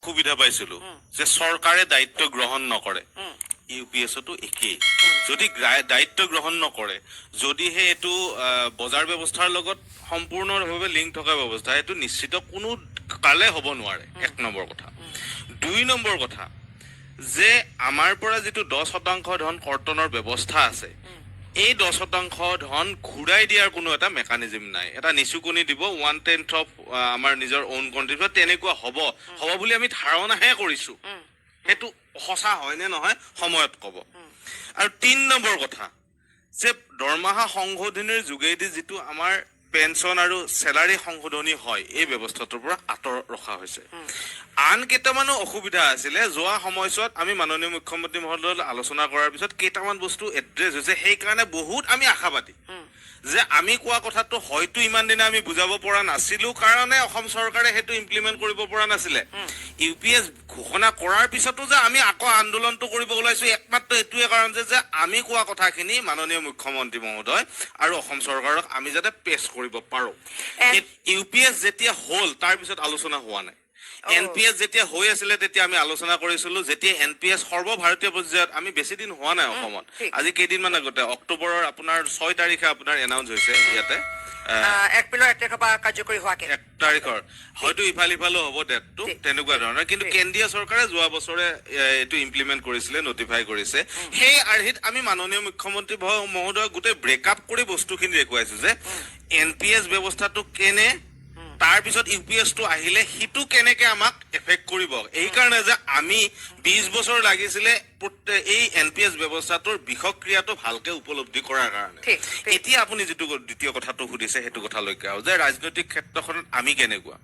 অসুবিধা পাইছিলো যে চৰকাৰে দায়িত্ব গ্ৰহণ নকৰে ইউপিএছতো একেই যদি দায়িত্ব গ্ৰহণ নকৰে যদিহে এইটো বজাৰ ব্যৱস্থাৰ লগত সম্পূৰ্ণভাৱে লিংক থকা ব্যৱস্থা এইটো নিশ্চিত কোনো কালে হ'ব নোৱাৰে এক নম্বৰ কথা দুই নম্বৰ কথা যে আমাৰ পৰা যিটো 10% ধন কৰ্তনৰ ব্যৱস্থা আছে এই 10% ধন ঘূৰাই দিয়াৰ কোনো এটা মেকানিজম নাই এটা নিচুকনি দিব 1/10 অফ আমাৰ নিজৰ ওন কন্ট্ৰিবিউট তেনেকুৱা হ'ব বুলি আমি ধাৰণাহে কৰিছো হেতু সঁচা হয় নে নহয় সময়ত ক'ব আৰু 3 নম্বৰ কথা যে দৰমহা সংশোধনীৰ যোগেদি যিটো আমাৰ পেনশন আৰু স্যালাৰি সংশোধনী হয় এই ব্যৱস্থাটোৰ পৰা আঁতৰ ৰখা হৈছে আন কেইটামানো অসুবিধা আছিলে যোৱা সময়ছোৱাত আমি মাননীয় মুখ্যমন্ত্ৰী মহোদয়ৰ আলোচনা কৰাৰ পিছত কেইটামান বস্তু এড্ৰেছ হৈছে সেই কাৰণে বহুত আমি আশাবাদী যে আমি কোৱা কথাটো হয়তো ইমান দিনে আমি বুজাব পৰা নাছিলো কাৰণে অসম চৰকাৰে হেতু ইমপ্লিমেন্ট কৰিব পৰা নাছিলে ইউপিএছ ঘোষণা কৰাৰ পিছতো যে আমি আকৌ আন্দোলনটো কৰিব ওলাইছো একমাত্ৰ এটোৱে কাৰণ যে আমি কোৱা কথাখিনি মাননীয় মুখ্যমন্ত্ৰী মহোদয় আৰু অসম চৰকাৰক আমি যাতে পেছ কৰিব পাৰো ইউপিএছ যেতিয়া হল তাৰ পিছত আলোচনা হোৱা নাই এনপিএছ যেতিয়া হৈ আছিল তেতিয়া আমি আলোচনা কৰিছিলো যেতিয়া এনপিএছ সৰ্বভাৰতীয় পৰ্যায়ত আমি বেছি দিন হোৱা নাই অসমত আজি কেইদিনমান আগতে অক্টোবৰৰ আপোনাৰ 6 তাৰিখে আপোনাৰ এনাউন্স হৈছে ইয়াতে এপ্ৰিলৰ 1 তাৰিখৰ পৰা কাৰ্যকৰী হোৱাকে 1 তাৰিখৰ হয়তো ইফালো হ'ব ডেটটো তেনেকুৱা ধৰণৰ কিন্তু কেন্দ্ৰীয় চৰকাৰে যোৱা বছৰে এটো ইমপ্লিমেন্ট কৰিছিলে নটিফাই কৰিছে সেই আৰ্হিত আমি মাননীয় মুখ্যমন্ত্ৰী মহোদয় গোটেই ব্ৰেকআপ কৰি বস্তুখিনি দেখুৱাইছো যে এনপিএছ ব্যৱস্থাটো কেনে তাৰ পিছত ইউপিএছ টো আহিলে হিটু কেনেকে আমাক এফেক্ট কৰিব এই কাৰণে যে আমি 20 বছৰ লাগিছিলে এই এনপিএছ ব্যৱস্থাটোৰ বিখক্ৰিয়াটো ভালকে উপলব্ধি কৰাৰ কাৰণে এতিয়া আপুনি যেটো দ্বিতীয় কথাটো সুধিছে হেতু কথা লৈকে যে ৰাজনৈতিক ক্ষেত্ৰখনত আমি কেনেকুৱা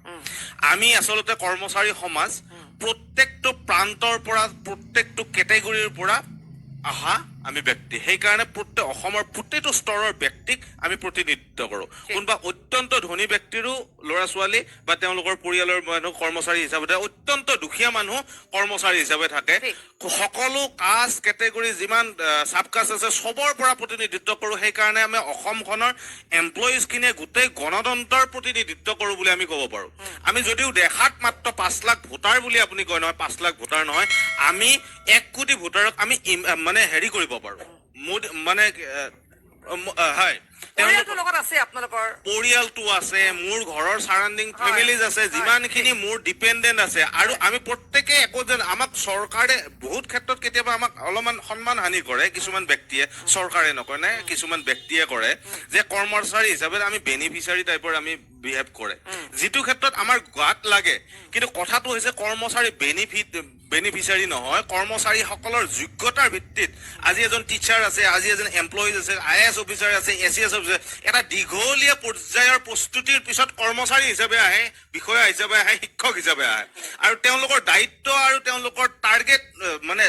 আমি আসলতে কৰ্মচাৰী সমাজ প্ৰত্যেকটো প্ৰান্তৰ পৰা প্ৰত্যেকটো কেটেগৰীৰ পৰা আহা আমি ব্যক্তি সেই কাৰণে প্ৰত্যেক অসমৰ প্ৰতিটো স্তৰৰ ব্যক্তিক আমি প্ৰতিনিধিত্ব কৰো কোনবা অত্যন্ত ধনী ব্যক্তিৰো লৰা ছোৱালী বা তেওঁলোকৰ পৰিয়ালৰ মানুহ কৰ্মচাৰী হিচাপে অত্যন্ত দুখীয়া মানুহ কৰ্মচাৰী হিচাপে থাকে সকলো কাষ্ট কেটেগৰী যিমান সাবকাষ্ট আছে সবৰ পৰা প্ৰতিনিধিত্ব কৰো সেই কাৰণে আমি অসমখনৰ এমপ্লয়িজ কিনে গোটেই গণতন্ত্ৰৰ প্ৰতিনিধিত্ব কৰো বুলি আমি ক'ব পাৰো আমি যদিও দেখাত মাত্ৰ 5 লাখ ভোটাৰ বুলি আপুনি কয় নহয় 5 লাখ ভোটাৰ নহয় আমি 1 কোটি ভোটাৰক আমি মানে হেৰি কৰিব পাৰো মানে হয় পৰিয়ালটো আছে মোৰ ঘৰৰ সাৰাউণ্ডিং ফেমিলিজ আছে যিমানখিনি মোৰ ডিপেন্ডেন্ট আছে আৰু আমি প্ৰত্যেকে একোজন আমাক চৰকাৰে বহুত ক্ষেত্ৰত কেতিয়াবা আমাক অলপমান সন্মান হানি কৰে কিছুমান ব্যক্তিয়ে চৰকাৰে নকয় না কিছুমান ব্যক্তিয়ে কৰে যে কৰ্মচাৰী হিচাপে আমি বেনিফিচিয়াৰী টাইপৰ আমি বিহেভ কৰে যিটো ক্ষেত্ৰত আমাৰ গাত লাগে কিন্তু কথাটো হৈছে কৰ্মচাৰী বেনিফিচিয়াৰী নহয় কৰ্মচাৰী সকলৰ যোগ্যতাৰ ভিত্তিত আজি এজন টিচাৰ আছে আজি এজন এমপ্লয়িজ আছে আইএএছ অফিচাৰ আছে এসিএস অফিচাৰ এটা দীঘলীয়া পৰ্যায়ৰ প্ৰস্তুতিৰ পিছত কৰ্মচাৰী হিচাপে আহে বিষয়া হিচাপে আহে শিক্ষক হিচাপে আহে আৰু তেওঁলোকৰ দায়িত্ব আৰু তেওঁলোকৰ টাৰ্গেট মানে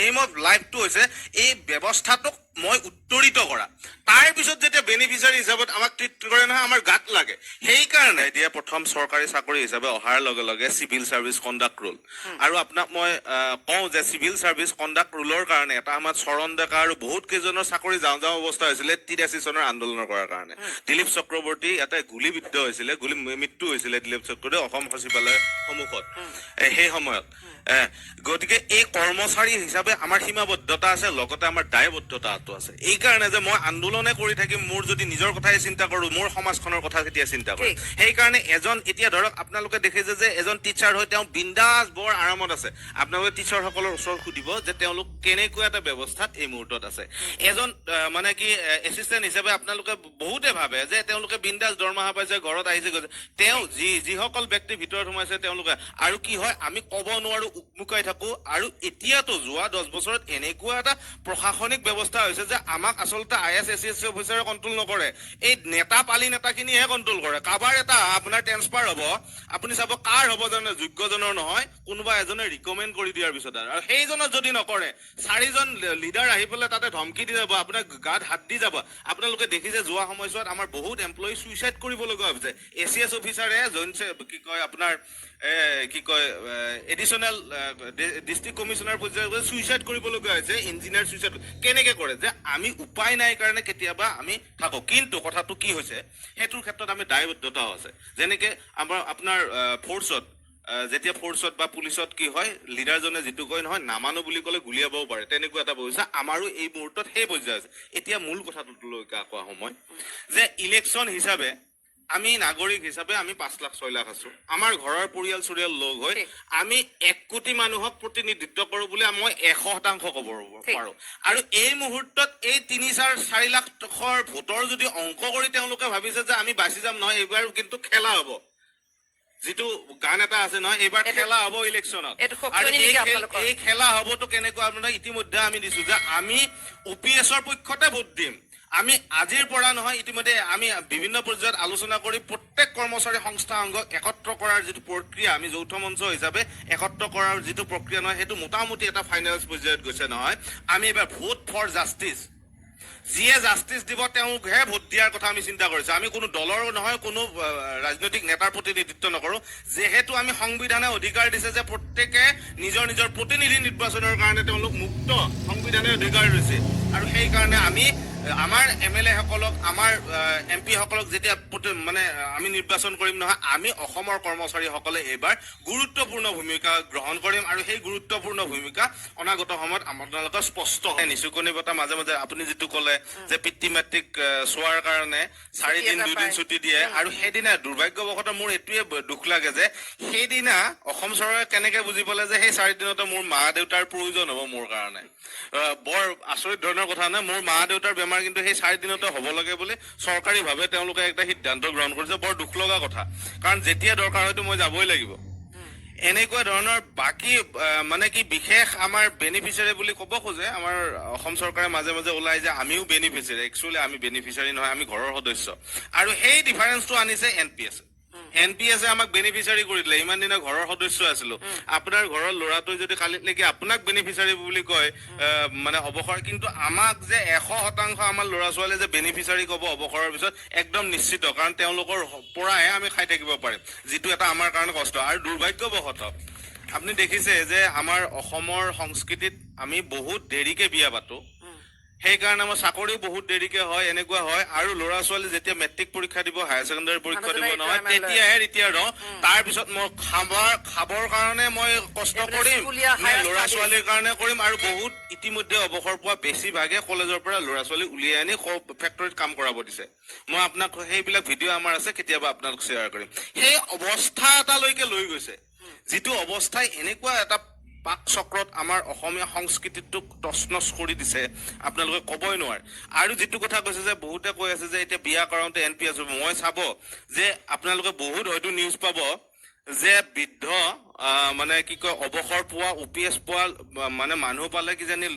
এইম অফ লাইফটো হৈছে এই ব্যৱস্থাটোক মই উত্তৰিত কৰা তাৰ পিছত যেতিয়া বেনিফিচিয়াৰী হিচাপত আমাক ট্ৰিট কৰে নহয় আমাৰ গাত লাগে সেই কাৰণে এতিয়া প্ৰথম চৰকাৰী চাকৰি হিচাপে অহাৰ লগে লগে সিভিল সাৰ্ভিস কণ্ডাক্ট ৰুল আৰু আপোনাক মই কওঁ যে সিভিল সাৰ্ভিস কণ্ডাক্ট ৰুলৰ কাৰণে এটা আমাৰ চৰণ ডেকা আৰু বহুত কেইজনৰ চাকৰি যাওঁ অৱস্থা হৈছিলে 83 চনৰ আন্দোলনৰ কৰাৰ কাৰণে দিলীপ চক্ৰৱৰ্তী এটা গুলীবিদ্ধ হৈছিলে গুলী মৃত্যু হৈছিলে দিলীপ চক্ৰৱৰ্তী অসম সচিবালয়ৰ সন্মুখত সেই সময়ত গতিকে এই কৰ্মচাৰী হিচাপে আমাৰ সীমাবদ্ধতা আছে লগতে আমাৰ দায়বদ্ধতাটো আছে এই কাৰণে যে মই আন্দোলনে কৰি থাকিম মোৰ যদি নিজৰ কথাই চিন্তা কৰো মোৰ সমাজখনৰ কথা কেতিয়া চিন্তা কৰো সেই কাৰণে এজন এতিয়া ধৰক আপোনালোকে দেখিছে যে এজন টিচাৰ হয় তেওঁ বিন্দাস বৰ আৰামত আছে আপোনালোকে টিচাৰ সকলৰ ওচৰত সুধিব যে তেওঁলোক কেনেকুৱা এটা ব্যৱস্থাত এই মুহূৰ্তত আছে এজন মানে কি এসিস্ট্যান্ট হিচাপে আপোনালোকে বহুতে ভাবে যে তেওঁলোকে বিন্দাস দৰমহা পাইছে ঘৰত আহিছে তেওঁ যিসকল ব্যক্তি ভিতৰত সোমাইছে তেওঁলোকে আৰু কি হয় আমি ক'ব নোৱাৰো উকমুকাই থাকো আৰু এতিয়াতো যোৱা 10 বছৰত এনেকুৱা এটা প্ৰশাসনিক ব্যৱস্থা হৈছে যে আমাক আসলতে আইএস এসিএস অফিচাৰে কন্ট্ৰোল নকৰে এই নেতা পালি নেতাখিনিহে কন্ট্ৰোল কৰে কাবাৰ এটা আপোনাৰ ট্ৰান্সফাৰ হ'ব আপুনি চাব কাৰ হ'ব জানে যোগ্যজনৰ নহয় কোনোবা এজনে ৰিকমেন্ড কৰি দিয়াৰ পিছত আৰু সেইজনৰ যদি নকৰে 4জন লিডাৰ আহি পেলাই তাতে ধমকি দি যাব আপোনাৰ গাত হাত দি যাব আপোনালোকে দেখিছে যোৱা সময়ছোৱাত আমাৰ বহুত এমপ্লয়ি সুইচাইড কৰিব লগা হৈছে এসিএস অফিচাৰে জইনছে কি কয় আপোনাৰ কি কয় এডিশনাল ডিস্ট্ৰিক্ট কমিশনাৰ পৰ্যায়ত সুইচাইড কৰিব লগা হৈছে ইঞ্জিনিয়াৰ সুইচাইড কেনেকে কৰে যে আমি উপায় নাই কাৰণে কেতিয়াবা আমি থাকো কিন্তু কথাটো কি হৈছে হেতুৰ ক্ষেত্ৰত আমি দায়বদ্ধতা আছে যেনেকে আমাৰ আপোনাৰ ফোৰ্সত যেতিয়া ফ'ৰ্চত বা পুলিচত কি হয় লিডাৰজনে যিটো কয় নহয় নামানো বুলি ক'লে গুলিয়াবও পাৰে তেনেকুৱা এটা ব্যৱস্থা আমাৰো এই মুহূৰ্তত সেই পৰ্যায় আছে এতিয়া মূল কথাটোলৈকে কোৱা সময় যে ইলেকশ্যন হিচাপে আমি নাগৰিক হিচাপে আমি 5 লাখ 6 লাখ আছো আমাৰ ঘৰৰ পৰিয়াল লগ হৈ আমি 1 কোটি মানুহক প্ৰতিনিধিত্ব কৰো বুলি মই 100% ক'ব পাৰো আৰু এই মুহূৰ্তত এই 3-4 লাখৰ ভোটৰ যদি অংক কৰি তেওঁলোকে ভাবিছে যে আমি বাচি যাম নহয় এইবাৰ কিন্তু খেলা হ'ব যিটো গান এটা আছে নহয় এইবাৰ খেলা হ'ব ইলেকশ্যনত আৰু এই খেলা হ'বতো কেনেকুৱা আপোনাৰ ইতিমধ্যে আমি দিছো যে আমি OPSৰ পক্ষতে ভোট দিম আমি আজিৰ পৰা নহয় ইতিমধ্যে আমি বিভিন্ন পৰ্যায়ত আলোচনা কৰি প্ৰত্যেক কৰ্মচাৰী সংস্থা অংগক একত্ৰ কৰাৰ যিটো প্ৰক্ৰিয়া আমি যৌথ মঞ্চ হিচাপে একত্ৰ কৰাৰ যিটো প্ৰক্ৰিয়া নহয় সেইটো মোটামুটি এটা ফাইনেল পৰ্যায়ত গৈছে নহয় আমি এবাৰ ভোট ফৰ জাষ্টিছ যিয়ে জাষ্টিছ দিব তেওঁকহে ভোট দিয়াৰ কথা আমি চিন্তা কৰিছো আমি কোনো দলৰ নহয় কোনো ৰাজনৈতিক নেতাৰ প্ৰতিনিধিত্ব নকৰো যেহেতু আমি সংবিধানে অধিকাৰ দিছে যে প্ৰত্যেকে নিজৰ নিজৰ প্ৰতিনিধি নিৰ্বাচনৰ কাৰণে তেওঁলোক মুক্ত সংবিধানে অধিকাৰ দিছে আৰু সেই কাৰণে আমি আমাৰ MLA সকলক আমাৰ MP সকলক যেতিয়া মানে আমি নিৰ্বাচন কৰিম নহয় আমি অসমৰ কৰ্মচাৰীসকলে এইবাৰ গুৰুত্বপূৰ্ণ ভূমিকা গ্ৰহণ কৰিম আৰু সেই গুৰুত্বপূৰ্ণ ভূমিকা অনাগত সময়ত আপোনালোকৰ স্পষ্ট হয় নিচুকনি বটা মাজে মাজে আপুনি যিটো ক'লে যে পিতৃ মাতৃক চোৱাৰ কাৰণে 4 দিন 2 দিন ছুটি দিয়ে আৰু সেইদিনা দুৰ্ভাগ্যবশতঃ মোৰ এটোৱে দুখ লাগে যে সেইদিনা অসম চৰকাৰে কেনেকে বুজি পালে যে সেই 4 দিনতে মোৰ মা দেউতাৰ প্ৰয়োজন হ'ব মোৰ কাৰণে বৰ আচৰিত ধৰণৰ কথা নহয় মোৰ মা দেউতাৰ বেমাৰ কিন্তু সেই 4 দিনতে হ'ব লাগে বুলি চৰকাৰীভাৱে তেওঁলোকে একটা সিদ্ধান্ত গ্ৰহণ কৰিছে বৰ দুখ লগা কথা কাৰণ যেতিয়া দৰকাৰ হয়তো মই যাবই লাগিব এনেকুৱা ধৰণৰ বাকি মানে কি বিশেষ আমাৰ বেনিফিচিয়াৰী বুলি ক'ব খোজে আমাৰ অসম চৰকাৰে মাজে মাজে ওলাই যে আমিও বেনিফিচিয়াৰী একচুৱেলি আমি বেনিফিচিয়াৰী নহয় আমি ঘৰৰ সদস্য আৰু সেই ডিফাৰেন্সটো আনিছে NPS আমাক বেনিফিচিয়াৰী কৰি দিলে ইমান দিনা ঘৰৰ সদস্য আছিলো আপোনাৰ ঘৰৰ ল'ৰাটোই যদি কালিলৈকে আপোনাক বেনিফিচিয়াৰী বুলি কয় মানে অৱসৰ কিন্তু আমাক যে 100% আমাৰ ল'ৰা ছোৱালীয়ে যে বেনিফিচিয়াৰী ক'ব অৱসৰৰ পিছত একদম নিশ্চিত কাৰণ তেওঁলোকৰ পৰাহে আমি খাই থাকিব পাৰিম যিটো এটা আমাৰ কাৰণে কষ্ট আৰু দুৰ্ভাগ্যবশতঃ আপুনি দেখিছে যে আমাৰ অসমৰ সংস্কৃতিত আমি বহুত দেৰিকে বিয়া পাতো সেইকাৰণে আমাৰ চাকৰিও বহুত দেৰিকে হয় এনেকুৱা হয় আৰু ল'ৰা ছোৱালী যেতিয়া মেট্ৰিক পৰীক্ষা দিব হায়াৰ ছেকেণ্ডাৰী পৰীক্ষা দিব নহয় তেতিয়াহে ৰিটায়াৰ হওঁ তাৰপিছত মই খাবৰ কাৰণে মই কষ্ট কৰিম ল'ৰা ছোৱালীৰ কাৰণে কৰিম আৰু বহুত ইতিমধ্যে অৱসৰ পোৱা বেছিভাগে কলেজৰ পৰা ল'ৰা ছোৱালী উলিয়াই আনি ফেক্টৰীত কাম কৰাব দিছে মই আপোনাক সেইবিলাক ভিডিঅ' আমাৰ আছে কেতিয়াবা আপোনালোক শ্বেয়াৰ কৰিম সেই অৱস্থা এটালৈকে লৈ গৈছে যিটো অৱস্থাই এনেকুৱা এটা পাক চক্ৰত আমাৰ অসমীয়া সংস্কৃতিটোক তছনছ কৰি দিছে আপোনালোকে ক'বই নোৱাৰে আৰু যিটো কথা কৈছে যে বহুতে কৈ আছে যে এতিয়া বিয়া কৰাওঁতে NPS মই চাব যে আপোনালোকে বহুত হয়তো নিউজ পাব যে বৃদ্ধ মানে কি কয় অৱসৰ পোৱা OPS পোৱা মানে মানুহ পালে কিজানি